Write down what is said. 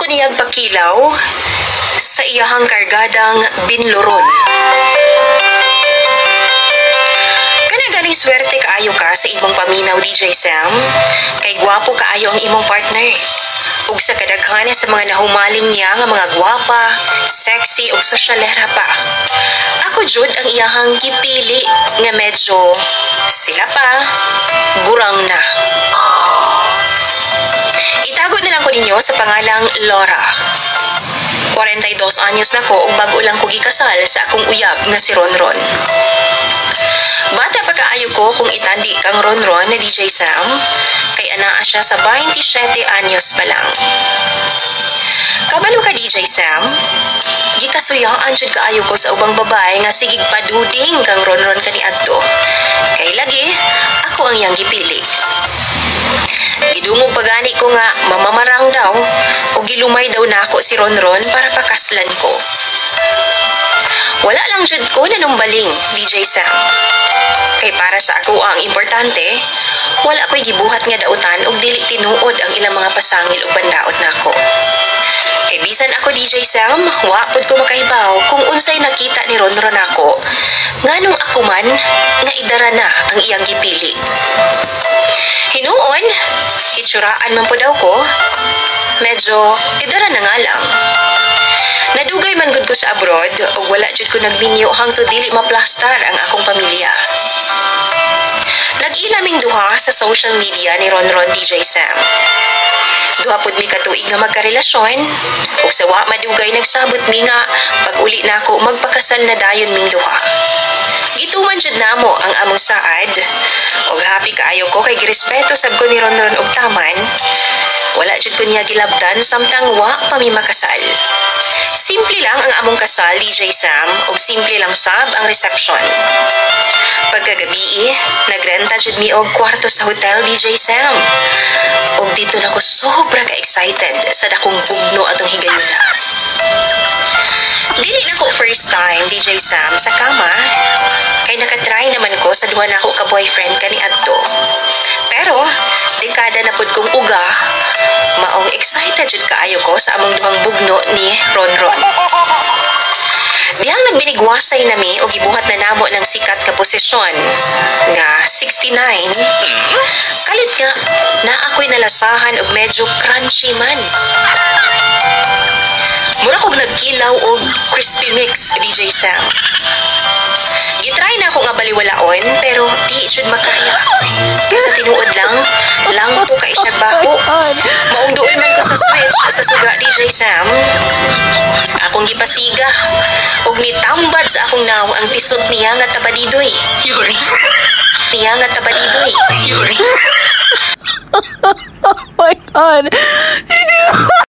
ko niyang pakilaw sa iyahang kargadang binloron. Galing swerte kaayo ka sa imong paminaw, DJ Sam. Kay gwapo kaayo ang imong partner. Ug sa kadaghanan sa mga nahumaling niya nga mga gwapa, sexy ug sosyalera pa. Ako jud ang iyahang gipili nga medyo sila pa gurang na. Itago na lang ko ninyo sa pangalang Laura. 42 anyos na ko ug bago lang ko gikasal sa akong uyab nga si Ronron. Bata pa kaayo ko kung itandi kang Ronron na DJ Sam, kay anaa siya sa 27 anyos pa lang. Kabalo ka DJ Sam, gikasuyaan jud kaayo ko sa ubang babae nga sigig paduding kang Ronron kaniadto. Kay lagi, ako ang iyang gipili. Gidungog pagani ko nga mamamarang daw o gilumay daw nako si Ronron para pakaslan ko. Wala lang jud ko nanumbaling, DJ Sam. Kay para sa ako ang importante, wala ko'y gibuhat nga dautan og dili tinuod ang ilang mga pasangil ug bandaot nako. Kay bisan ako DJ Sam, wa pud ko makahibaw kung unsay nakita ni Ronron nako. Nganong ako man nga idara na ang iyang gipili. Hinuon, itsuraan man po daw ko, medyo idara na nga lang. Nadugay man gud ko sa abroad ug wala jud ko nagminyo hangtod dili maplastar ang akong pamilya. Nag-ilaming duha sa social media ni Ronron DJ Sam. Duha pud mi katuig nga magkarelasyon ug sa wa madugay nagsabot mi nga pag uli nako magpakasal na dayon ming duha. Gituman jud namo ang among saad ug happy kaayo ko kay girespeto sab ko ni Ronron og taman. Wala jud ko niya gilabdan samtang wa pa mi makasal. Simple lang ang among kasal, DJ Sam, ug simple lang sab ang reception. Pagkagabi, nagrenta jud mi og kwarto sa hotel, DJ Sam. Ug dito na ko sobra ka-excited sa dakong bugno atong higayuna. Dili na ko first time, DJ Sam, sa kama. Kay nakatry naman ko sa duha nako ka boyfriend kaniadto. Pero, dekada na pud kong uga, maong excited jud kaayo ko sa among duhang bugno ni Ronron. Dihang nagbinigwasay nami o gibuhat na namo ng sikat ka posisyon nga 69, kalit nga na ako'y nalasahan og medyo crunchy man. Mura kong nagkilaw og crispy mix, DJ Sam. Gitry na ako nga baliwalaon pero di jud makaya. Kasi tinuod lang po kay siya baho. Maong duol man ko sa switch sa suga, DJ Sam. Akong gipasiga ug nitambad sa akong naw ang pisot niya nga tabadidoy. Niya nga tabadidoy. Oh my God.